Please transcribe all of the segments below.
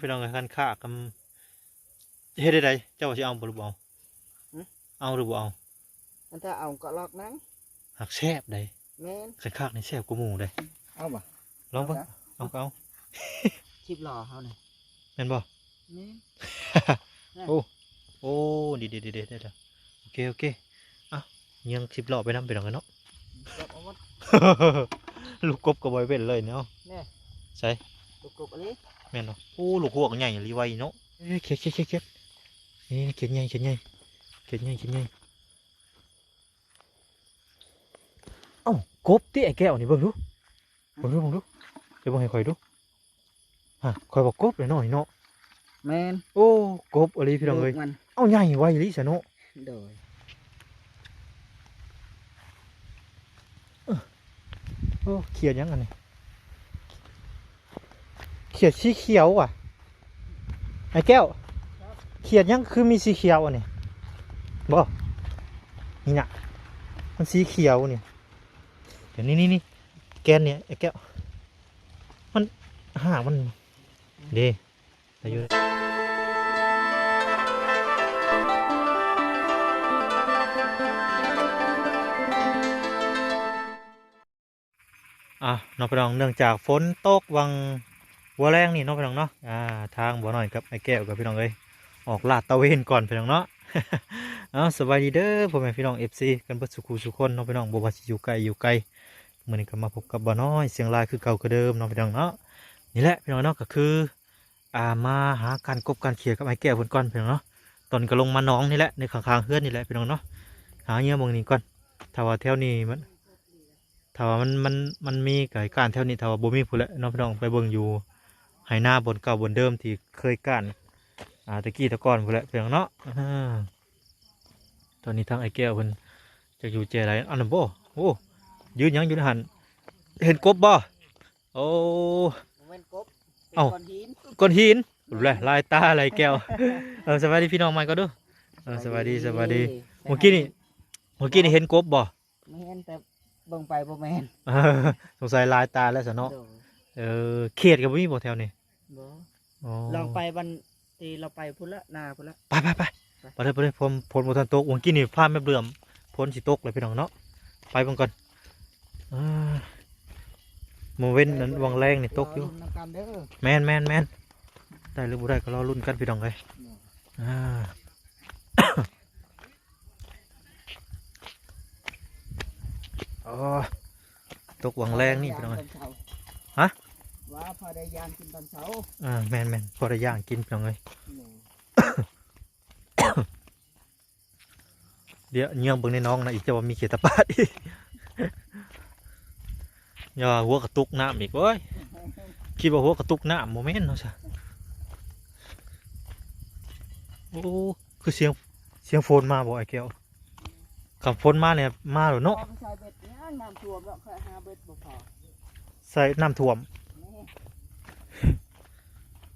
พี่น้องกันค่ากันเฮ็ดได้ไดเจ้าสิเอาบ่หรือบ่เอาเอาหรือบ่เอาอันถ้าเอาก็ลอกนังหักแซ่บได้แม่นคันคากนี่แซ่บกว่าหมู่ได้เอาบ่ลองเบิ่งเอาก็เอาชิบหล่อเขาเนี่ยแม่นบ่แม่น โอ้โอ้ดีได้โอเคอ่ะยัง10รอบไปนำไปดองกันเนาะ จับเอาหมด ลูกกบก็บ่เว้นเลยเนาะแน่ใส่ลูกกบอันนี้แม่นเนาะโอ้ลูกหวกใหญ่ลีไวเนาะเอ้ยเข็ดนี่เข็ดใหญ่เอ้ากบติไอ้แก้วนี่เบิ่งดูเดี๋ยวเบิ่งให้ข่อยดูฮะข่อยบอกกบเลยเนาะนี่เนาะแม่นโอ้กบอะไรพี่น้องเอ้ยเอ้าใหญ่ไวลิซะเนาะโดยโอ้เขียดยังอันนี้เขียดสีเขียวอ่ะไอ้แก้วเขียดยังคือมีสีเขียวอันนี้บ่นี่น่ะมันสีเขียวนี่เดี๋ยวนี่แกนเนี่ยไอ้แก้วมันหามันเด้อายุน้องพี่น้องเนื่องจากฝนตกวังบัวแรงนี่น้องพี่น้องเนาะทางบัวหน่อยกับไอ้แก้วกับพี่น้องเลยออกลาดตะเวนก่อนพี่น้องเนาะ สบายดีเด้อพ่อแม่พี่น้องFCกันเบิดสุขคนน้องพี่น้องบ่ว่าสิอยู่ไกลมื้อนี้ก็มาพบกับบ่น้อยเสียงลายคือเก่าคือเดิมน้องพี่น้องเนาะนี่แหละพี่น้องเนาะก็คือมาหาการกบการเขียกับไอ้แก้วเพิ่นก่อนพี่น้องเนาะตอนก็ลงมาน้องนี่แหละในข้างๆเฮือนนี่แหละพี่น้องเนาะหาเหยื่อหม่องนี้ก่อนถ้าว่าแถวนี้มันถ้าว่ามันมีการแถวนี้ถ้าว่าบ่มีพุ่นแหละน้องพี่น้องไปเบิ่งอยู่ไหหน้าบนเก่าบนเดิมที่เคยก้านตะกี้ตะก่อนพุ่นแหละพี่น้องเนาะตอนนี้ทั้งไอ้แก้วเพิ่นจะอยู่เจไรอันนั้นบ่โอ้ยืนยังอยู่ในหันเห็นกบบ่โอ้แม่นกบเอ้าก้อนหินเลยลายตาอะไรแก้วสวัสดีพี่น้องใหม่ก็ดูสวัสดีเมื่อกี้นี่เห็นกบบ่ไม่เห็นแต่เบิ่งไปบ่แม่นสงสัยลายตาแล้วซะเนาะเขียดกับมีบ่แถวนี้บ่ลองไปวันที่เราไปพุ่นละนาพุ่นละไปเลยพลบ่ทันตกเมื่อกี้นี่พลาดแม่เบื่อพลสิตกเลยพี่น้องเนาะไปเบิ่งก่อนโมเว้นนั้นวังแรงนี่ตกอยู่แมนได้หรือบ่ได้ก็รอรุ่นกันพี่น้องเลยตกวังแรงนี่พี่น้องเลยฮะว่าพอได้ย่างกินตอนเช้าแมนพอได้ย่างกินพี่น้องเลยเดี๋ยวเงี้ยงเบิ่งในน้องนะอีกจะว่ามีเขียดตะปาดอีกอย่าหัวกระตุกน้ำอีกเว้ยคิดว่าหัวกระตุกน้ำโมเมนต์เนาะจ้ะโอ้คือเสียงโฟนมาบ่ไอ้แก้วคำโฟนมาเนี่ยมาหรือเนาะใส่เบ็ดเนี่ยน้ำท่วมแล้วค่อยหาเบ็ดบ่พอใส่น้ำท่วม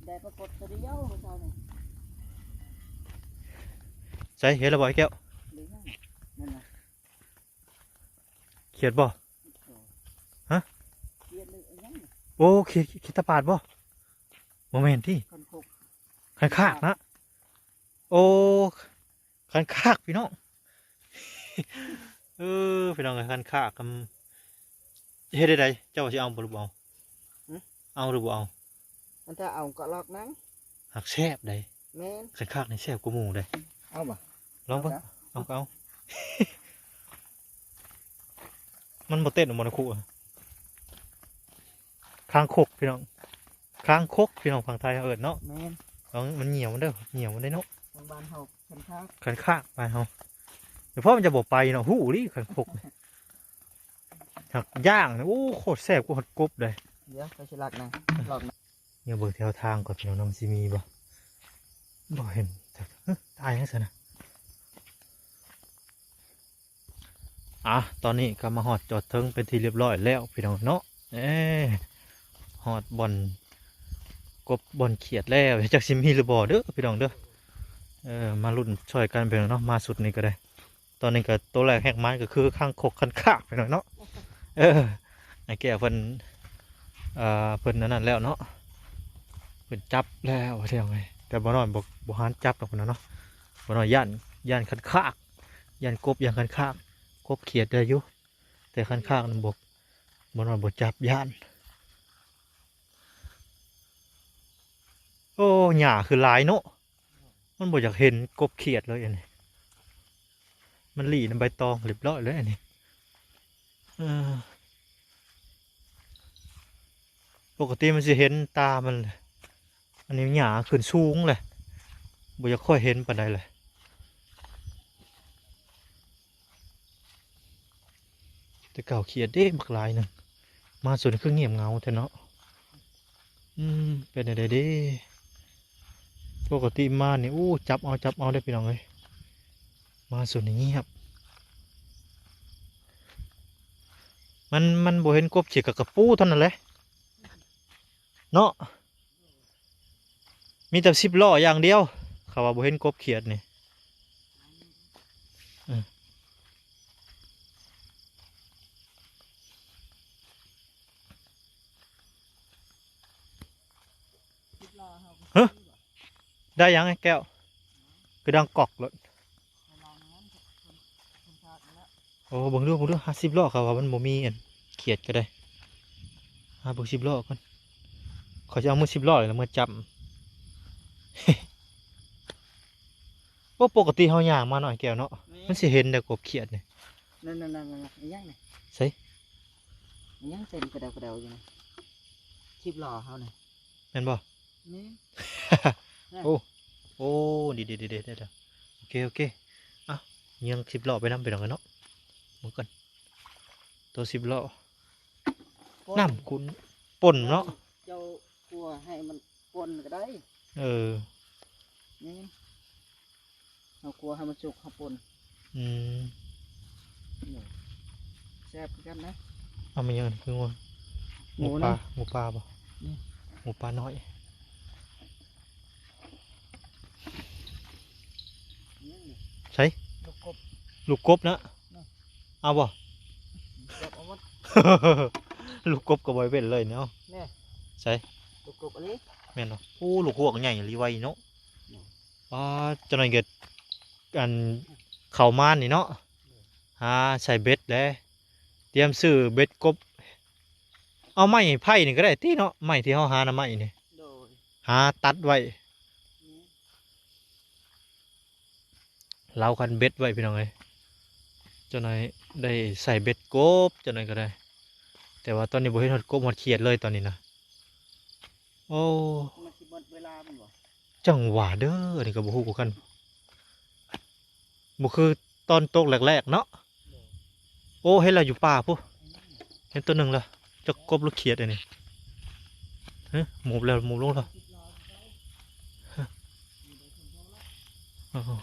ได้ปรากฏตัวเดียวเมื่อเช้านี่ใส่เห็นแล้วบ่ไอ้แก้วเขียดบ่ฮะโอ้เขียดตะปาดบ่โมเมนต์ที่คันคากนะโอ้คันคากพี่น้องพี่น้องคันคากกันเฮ็ดได้ไดเจ้าสิเอาบ่หรือบ่เอาหรือบ่เอาอันถ้าเอาก็ลอกนังหักแซ่บได้แม่นคันคากนี่แซ่บกว่าหมู่ได้เอาบ่ลองเบิ่งเอาก็เอามันบ่เต้นออกมาในคู่คางคกพี่น้องคางคกพี่น้องฝั่งไทยเอิ้นเนาะแม่นมันเหนียวมันเด้อเหนียวมันได้เนาะบ้านเฮาคันคากบ้านเฮาเดี๋ยวพ่อมันจะบ่ไปเนาะหู้ดิคันคกหักย่างโอ้โคตรแซ่บกว่าหดกบเลยเดี๋ยวไปสิลักนะลอกนะเนี่ยเบิ่งแถวทางก่อนพี่น้องน้องสิมีบ่เห็นตายให้ซะนะตอนนี้ก็มาหอดจอดเทิงเป็นที่เรียบร้อยแล้วพี่น้องเนาะหอดบ่อนกบบ่อนเขียดแล้วจากซิมีหรือบ่เด้อพี่น้องเด้อมาลุ้นช่วยกันพี่น้องเนาะมาสุดนี้ก็ได้ตอนนี้ก็ตัวแรกแหกไม้ก็คือข้างคกคันคากพี่น้องเนาะไอ้แก่เพิ่นนั่นแล้วเนาะ เป็นจับแล้วเที่ยวไงแต่บ่น้อยบ่หันจับดอกนะเนาะบ่น้อยย่านคันคากย่านกบย่านคันคากกบเขียดได้อยู่แต่คันคากนั่นบ่น้อยบ่จับย่านโอ้หญ้าคือหลายเนาะมันบ่อยากเห็นกบเขียดเลยอันนี้มันหลีในใบตองเรียบร้อยเลยอันนี้เออปกติมันสิเห็นตามันเลยอันนี้หญ้าขึ้นสูงเลยบ่อยากค่อยเห็นปานใดเลยแต่เก่าเขียดเด้บักหลายหนึงมาส่วนคือเงียบเหงาแท้เนาะเป็นอะไรเด้ปกติมานี่อู้จับเอาได้พี่น้องเลยมาส่วนนี้เงียบมันบ่เห็นกบเขียดกับกระปูเท่านั้นแหละเนาะมีแต่10 ล้ออย่างเดียวเขาว่าบ่เห็นกบเขียดนี่ได้ยังไอ้แก้วคือดังกอกเลยโอ้เบิ่งดู50 ล้อเขาว่ามันบ่มีอันเขียดก็ได้เบิ่ง10 ล้อก่อนเขาจะเอามือ10 ล้อเลยแล้วมือจับ ว่าปกติเฮาย่างมาหน่อยแก้วเนาะมันสิเห็นแต่กบเขียดนี่ นั่นยังไง ใส่ ยังเต็มกระเดาอยู่นะชิบหล่อเขาเนี่ย แม่นบ่ นี่ โอ้ดีได้โอเคอ่ะยัง10 ล้อไปนำไปดอกกันเนาะมึงก่อนตัว10 ล้อน้ำคุณป่นเนาะ เจ้ากลัวให้มันปนก็ได้ เออ นี่เรากลัวให้มันสุกเขาปน อืม แซ่บกันนะ เอามายังคือว่าหมูปลาบ่ นี่ หมูปลาน้อยใช่ ลูกกบ ลูกกบนะเอาบ่ จับเอาวัด ลูกกบก็บ่อยเป็นเลยเนาะ เนี่ย ใช่ ลูกกบอันนี้ แม่นเนาะโอ้ลูกหวกใหญ่รีไวเนาะว่าจะหน่อยเกิดกันเข่าม่านนี่เนาะหาใส่เบ็ดแล้วเตรียมซื้อเบ็ดกบเอาไม้ไผ่นี่ก็ได้ที่เนาะไม้ที่เขาหาน่ะไม้นี่ โดย หาตัดไว้ นี่ เราคันเบ็ดไว้พี่น้องเลยเจ้าหน่อยได้ใส่เบ็ดกบเจ้าหน่อยก็ได้ แต่ว่าตอนนี้บ่เห็นหดกบหดเขียดเลยตอนนี้นะโอ้ มันสิหมดเวลามันบ่ จังหวะเด้ออันนี้ก็บ่ฮู้คือกันบ่คือตอนตกแรกๆเนาะโอ้เห็นเราอยู่ป่าพุเห็นตัวหนึ่งละจะกบลูกเขียดอันนี้ฮะหมูบแล้วหมูบลงแล้วอ้าว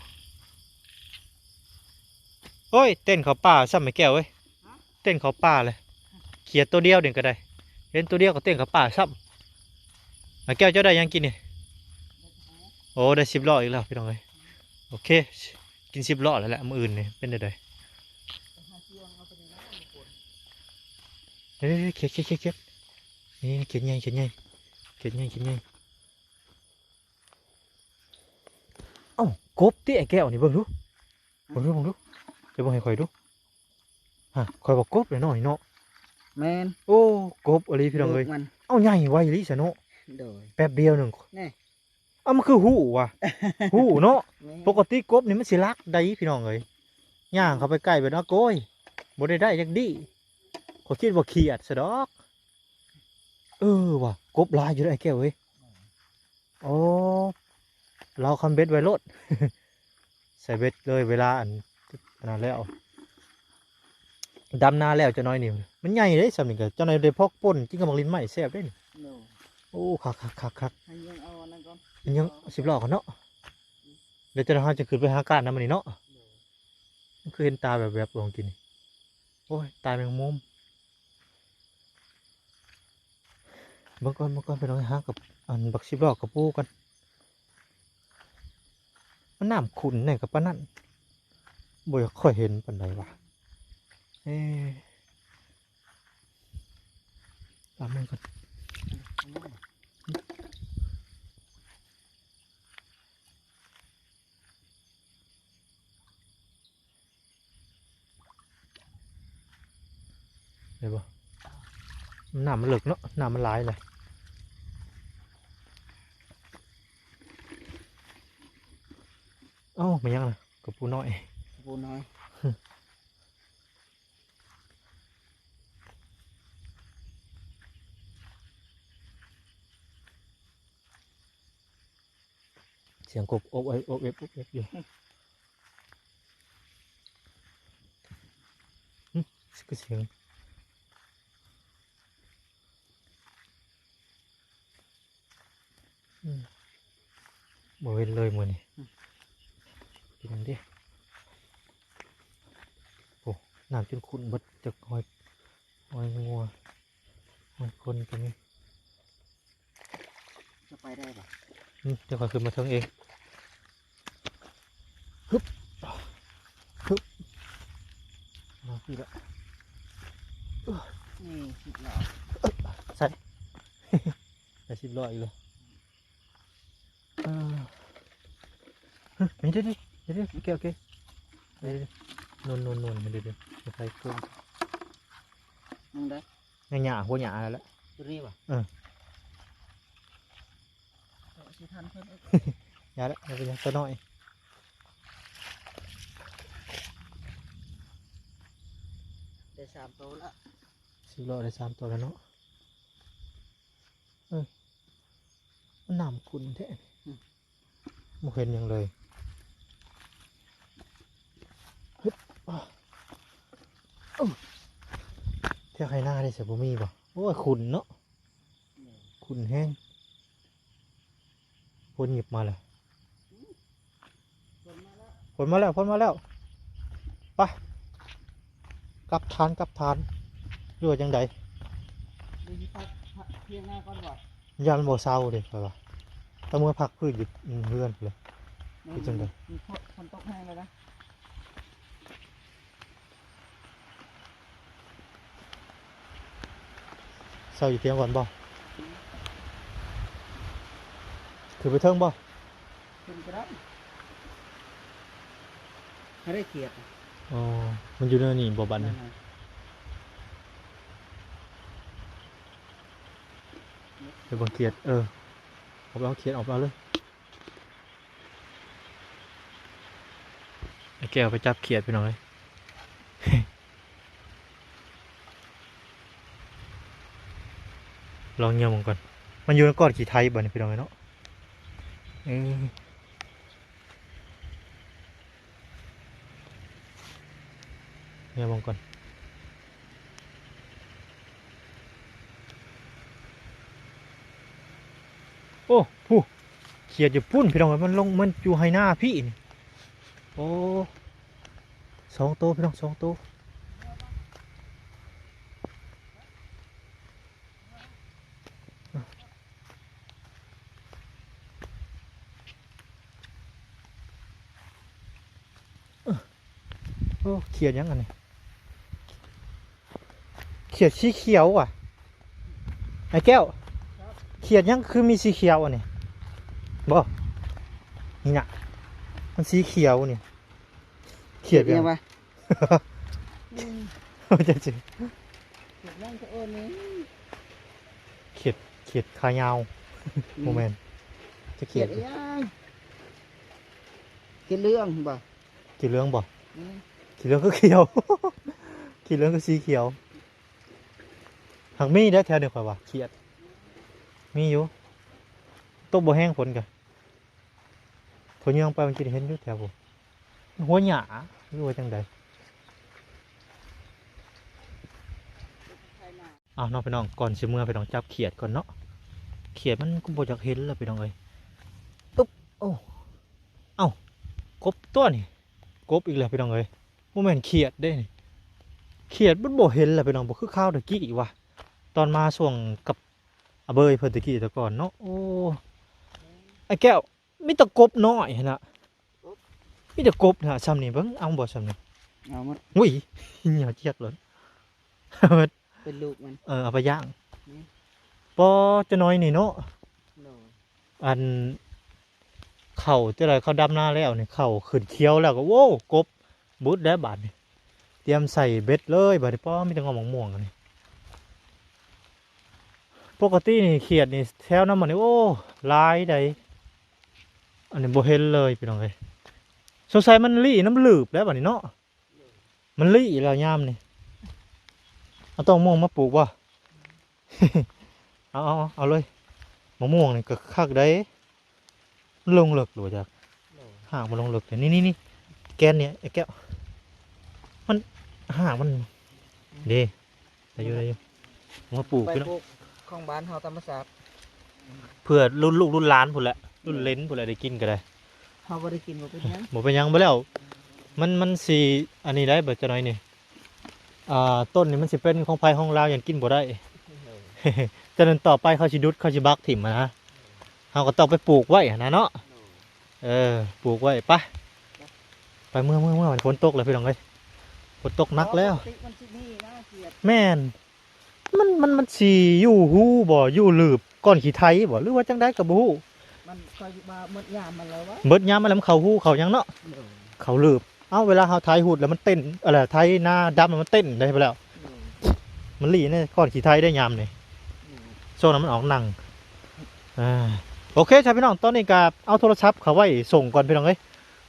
โอ้ยเต้นเขาป่าซ้ำไม่แก้วเว้ยเต้นเขาป่าเลยเขียดตัวเดียวเด่นก็ได้เห็นตัวเดียวก็เต้นเขาป่าซ้ำไม่แก้วเจ้าได้ยังกินนี่โอ้ได้10 ล้ออีกแล้วพี่น้องเอ้ยโอเคกิน10 ล้อแล้วแหละมื้ออื่นนี่เป็นได้เฮ้ยเขียดนี่เขียดใหญ่เอ้ากบที่ไอ้แก้วนี่เบิ่งดูเดี๋ยวเบิ่งให้ข่อยดูฮะข่อยบอกกบเลยเนาะนี่เนาะ แมน โอ้กบอะไรพี่น้องเอ้ย มัน เอ้าใหญ่ไวลิซะเนาะ โดย แป๊บเดียวหนึ่ง นี่ เอ้ามันคือหูว่ะ หูเนาะ แม่น ปกติกบนี่มันสิรักได้พี่น้องเอ้ยย่างเข้าไปใกล้ไปเนาะโกยบ่ได้จักดีขอยคิดว่าเขียดซะดอกว่ะกบหลายอยู่ได้ไอ้แก้วเว้ยโอ้เราคันเบ็ดไว้โลด ใส่เบ็ดเลยเวลาอันนั้นแล้วดำนาแล้วจะน้อยนี่มันใหญ่เลยสำนี่ก็เจ้าหน่อยได้พอกป่นกินกับบักลิ้นไหม้แซ่บได้นี่ โดย โอ้คัก ให้ยังเอาอันนั้นก่อน มันยัง10 ล้อกันเนาะเดี๋ยวเราจะขึ้นไปหาการน้ำมันนี่เนาะมันคือเห็นตาแบบลองกินนี่โอ้ยตายแมงมุมเมื่อก่อนไปลองหากับอันบัก10 ล้อกับปูกันมันน้ำขุ่นเนี่ยกับป้านั่นบ่อยากค่อยเห็นปานใดวะตามมันกัน ได้บ่น้ำมันเหลึกเนาะน้ำมันหลายเลยเอ้าไม่ยังนะกับปูน้อย ปูน้อย เสียงกบอบเอบอบเอบอบเอบอยู่ก็เสียงบ่เว้นเลยมือนี่กินดิโอ้น้ำจนขุ่นเบดจากหอยงัวหอยคนกันนี่ จะไปได้ปะ เดี๋ยวขอยขึ้นมาเทิงเองฮึบฮึบมาพี่ละ นี่สิบหลอ ใส่ได้10 ล้ออีกเลยเดี๋ยวโอเคโอเคเดี๋ยวนนเดี๋ยวจะใส่เครื่อง มึงได้ หญ้าหัวหญ้าแล้ว ตัวนี้ปะสิทันเพิ่น หญ้าแล้วมันเป็นหญ้าตัวน้อย ได้3 ตัวละ 10 ล้อได้3 ตัวแล้วเนาะมันน้ำขุ่นแท้ไม่เห็นหยังเลยฮึบเที่ยวใครหน้าได้เสียบ่มีป่ะโอ้ยขุ่นเนาะขุ่นแห้งพ่นหยิบมาเลย คนมาแล้ว พ่นมาแล้วไปกลับทานอยู่ว่าจังใด ดูที่พักเพียงหน้าก่อนบ่ ยันบ่เศร้าเด้ครับว่าถ้าเมื่อพักพื้นอยู่เรือนเลย คือจังใด มีคนตกแห้งเลยนะ เศร้าอยู่เที่ยงก่อนบ่คือไปเทิงบ่ ขึ้นก็ได้ไม่ได้เกียด อ๋อมันอยู่ในนี่บ่บัน นั่ นะ นไง ไปบังเกียดเอาไปเอาเขียดออกไปเอาเลยไอ้แก้วไปจับเขียดไปหน่อย ลองเงี่ยมองก่อนมันอยู่ในก้อนขี้ไทยบ่เนี่ยพี่น้องเนาะเงี่ยมองก่อนโอ้ผู้เขียดอยู่ปุ้นพี่น้องมันลงมันอยู่ให้หน้าพี่นี่โอ้2 ตัวพี่น้อง2 ตัวโอ้เขียดยังไงนี่เขียดสีเขียวอ่ะไอ้แก้วเขียดยังคือมีสีเขียวอ่ะนี่บ่นี่น่ะมันสีเขียวนี่เขียด เนี่ ยั ย ง วะ จะเจอ เกียดนั่งก็โอนนี่ เขียดขายาวโมเมนต์จะ เกี เขี ย ย ด ด ยังเกียดเรื่องบ่ กี่เรื่องบ่ อืม กี่เรื่องก็เขียว กี่เรื่องก็สีเขียวหักมีได้แถวเดียวกันว่ะเขียดมีอยู่ต้มบ่แห้งผลกันผลยังไปมันจะเห็นอยู่แถวผมหัวหยาหรือว่าจังใด ใครมา อ้าวน้องพี่น้องก่อนสิเมื่อพี่น้องจับเขียดก่อนเนาะเขียดมันก็บ่อยากเห็นแล้วพี่น้องเอ้ยอึ๊บโอ้เอ้ากบตัวนี่กบอีกแล้วพี่น้องเอ้ยโมเมนต์เขียดได้นี่เขียดมันบ่เห็นแล้วพี่น้องบ่คือข้าวตะกี้อีกว่ะตอนมาช่วงกับอาเบยเพิ่นตะกี้แต่ก่อนเนาะโอ้ไอ้แก้วมีแต่กบน้อยหั่นน่ะมีแต่กบน่ะซ้ำนี่เบิ่งเอาบ่ซ้ำนี่ เอามา อุ้ยเหนียวเจี๊ยกเลย เป็นลูกมัน เอาไปย่าง นี่ ปอจะน้อยนี่เนาะ โน่ อันเข่าจะไรเขาดำหน้าแล้วเนี่ยเข่าขึ้นเคี้ยวแล้วก็โว้กบบุดได้บาดนี่เตรียมใส่เบ็ดเลยบาดนี้ป้อมีแต่งอมม่วงๆกันนี่ ปกตินี่เขียดนี่แถวน้ำมันนี่โอ้หลายใดอันนี้บ่เห็นเลยพี่น้องเอ้ยสงสัยมันลี่น้ำหลืบแล้วบัดนี้เนาะมันลี่แล้วยามนี่เอาต้องม่วงมาปลูกบ่ เอาเลยมะม่วงนี่ก็คักได้ลงเลิกหรือว่าจักห่างมันลงเลิกแต่นี่แกนเนี่ยไอ้แก้วมันห่างมันดีได้อยู่มาปลูก ไป พี่น้อง ปลูกของบ้านเฮาธรรมศาสตร์ เพื่อรุ่นลูกรุ่นหล้านพุ่นแหละรุ่นเล้นพุ่นแหละได้กินก็ได้ เฮาบ่ได้กินบ่เป็นหยัง บ่เป็นหยังบ่แล้วมันสิอันนี้ได้เบิดจะน้อยนี่ต้นนี่มันสิเป็นของไผของลาวอย่างกินบ่ได้ ฉะนั้นต่อไปเขาสิดุดเขาสิบักถิ่มอะนะเราก็ต้องไปปลูกไว้อะนะเนาะปลูกไว้ไปเมื่อวันฝนตกเลยพี่น้องเอ้ยฝนตกหนักแล้ว ปติมันสิมีนะเขียด แม่นมันสิอยู่หูบ่อยู่หลืบก้อนขี้ไทยบ่หรือว่าจังได๋ก็บ่ฮู้ มันคอยมาหมดยามมันแล้ววะ เบิดยามมาแล้วมันเข้าหูเข้าหยังเนาะ โดย เข้าหลืบเอ้าเวลาเฮาไทยหูดแล้วมันเต้นอะไรไทยหน้าดำมันเต้นได้ไปแล้ว โดย มันหลีเนี่ยก้อนขี้ไทยได้ยามนี่ โดย โซนนั้นมันออกหนังโอเคครับพี่น้องตอนนี้ก็เอาโทรศัพท์เขาไว้ส่งก่อนพี่น้องเอ้ย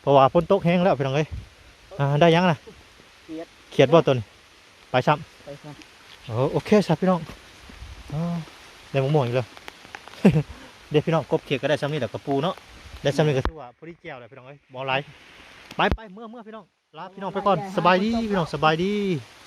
เพราะว่าฝนตกแห้งแล้วพี่น้องเอ้ยได้ยังนะ เขียด เขียดบ่ตัวนี้ไปซ้ ไปซะ ำโอเคครับพี่น้องได้มะม่วงอีกแล้ว เดี๋ยวพี่น้องกบเขียดก็ได้ซ้ำนี่แหละกระปูเนาะได้ซ้ำนี่ก็ถือว่าพอดีแก้วเลยพี่น้องเอ้ยบ่ไหลไปเมื่อพี่น้องลาพี่น้องไปก่อนสบายดีพี่น้องสบายดี ส